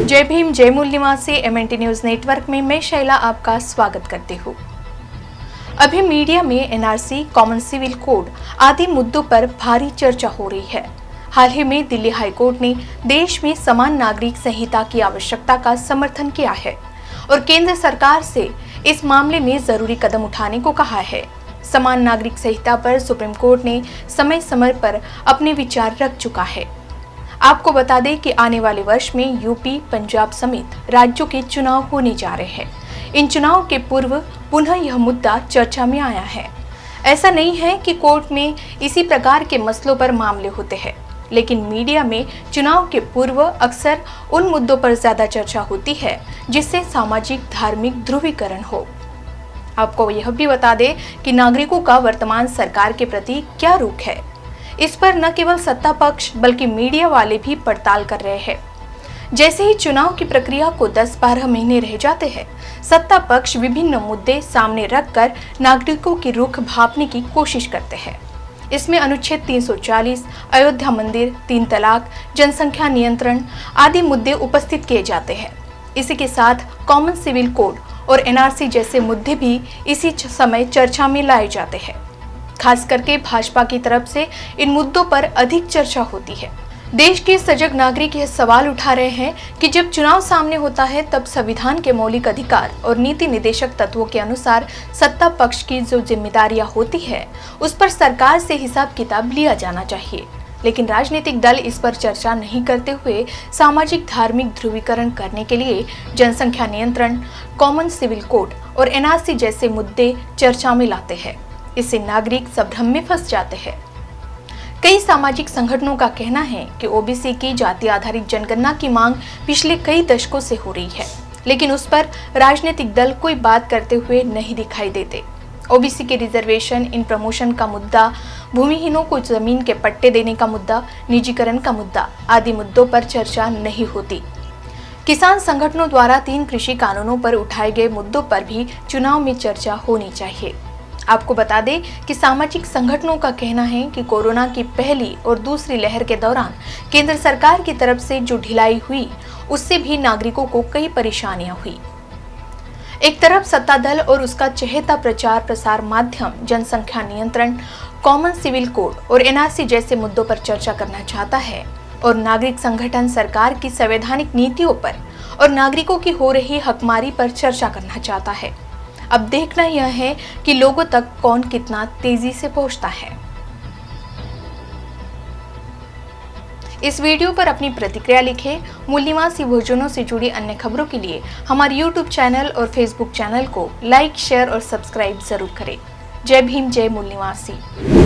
जय भीम जय मूल निवासी MNT न्यूज नेटवर्क में मैं शैला आपका स्वागत करती हूँ। अभी मीडिया में NRC, कॉमन सिविल कोड आदि मुद्दों पर भारी चर्चा हो रही है। हाल ही में दिल्ली हाईकोर्ट ने देश में समान नागरिक संहिता की आवश्यकता का समर्थन किया है और केंद्र सरकार से इस मामले में जरूरी कदम उठाने को कहा है। समान नागरिक संहिता पर सुप्रीम कोर्ट ने समय समय पर अपने विचार रख चुका है। आपको बता दें कि आने वाले वर्ष में यूपी, पंजाब समेत राज्यों के चुनाव होने जा रहे हैं। इन चुनाव के पूर्व पुनः यह मुद्दा चर्चा में आया है। ऐसा नहीं है कि कोर्ट में इसी प्रकार के मसलों पर मामले होते हैं, लेकिन मीडिया में चुनाव के पूर्व अक्सर उन मुद्दों पर ज्यादा चर्चा होती है जिससे सामाजिक धार्मिक ध्रुवीकरण हो। आपको यह भी बता दें कि नागरिकों का वर्तमान सरकार के प्रति क्या रुख है। इस पर न केवल सत्ता पक्ष बल्कि मीडिया वाले भी पड़ताल कर रहे हैं। जैसे ही चुनाव की प्रक्रिया को 10-12 महीने रह जाते हैं, सत्ता पक्ष विभिन्न मुद्दे सामने रखकर नागरिकों की रुख भांपने की कोशिश करते हैं। इसमें अनुच्छेद 340, अयोध्या मंदिर, 3 तलाक, जनसंख्या नियंत्रण आदि मुद्दे उपस्थित किए जाते हैं। इसी के साथ कॉमन सिविल कोड और NRC जैसे मुद्दे भी इसी समय चर्चा में लाए जाते हैं। खास करके भाजपा की तरफ से इन मुद्दों पर अधिक चर्चा होती है। देश के सजग नागरिक यह सवाल उठा रहे हैं कि जब चुनाव सामने होता है तब संविधान के मौलिक अधिकार और नीति निर्देशक तत्वों के अनुसार सत्ता पक्ष की जो जिम्मेदारियां होती है उस पर सरकार से हिसाब किताब लिया जाना चाहिए। लेकिन राजनीतिक दल इस पर चर्चा नहीं करते हुए सामाजिक धार्मिक ध्रुवीकरण करने के लिए जनसंख्या नियंत्रण, कॉमन सिविल कोड और NRC जैसे मुद्दे चर्चा में लाते हैं। इससे नागरिक संभ्रम में फंस जाते हैं। कई सामाजिक संगठनों का कहना है कि OBC की जाति आधारित जनगणना की मांग पिछले कई दशकों से हो रही है, लेकिन उस पर राजनीतिक दल कोई बात करते हुए नहीं दिखाई देते। OBC के रिजर्वेशन, इन प्रमोशन का मुद्दा, भूमिहीनों को जमीन के पट्टे देने का मुद्दा, निजीकरण का मुद्दा आदि मुद्दों पर चर्चा नहीं होती। किसान संगठनों द्वारा 3 कृषि कानूनों पर उठाए गए मुद्दों पर भी चुनाव में चर्चा होनी चाहिए। आपको बता दें कि सामाजिक संगठनों का कहना है कि कोरोना की पहली और दूसरी लहर के दौरान केंद्र सरकार की तरफ से जो ढिलाई हुई उससे भी नागरिकों को कई परेशानियां हुई। एक तरफ सत्ता दल और उसका चहेता प्रचार प्रसार माध्यम जनसंख्या नियंत्रण, कॉमन सिविल कोड और NRC जैसे मुद्दों पर चर्चा करना चाहता है और नागरिक संगठन सरकार की संवैधानिक नीतियों पर और नागरिकों की हो रही हकमारी पर चर्चा करना चाहता है। अब देखना यह है कि लोगों तक कौन कितना तेजी से पहुंचता है। इस वीडियो पर अपनी प्रतिक्रिया लिखें। मूल निवासी भोजनों से जुड़ी अन्य खबरों के लिए हमारे YouTube चैनल और Facebook चैनल को लाइक, शेयर और सब्सक्राइब जरूर करें। जय भीम जय मूल निवासी।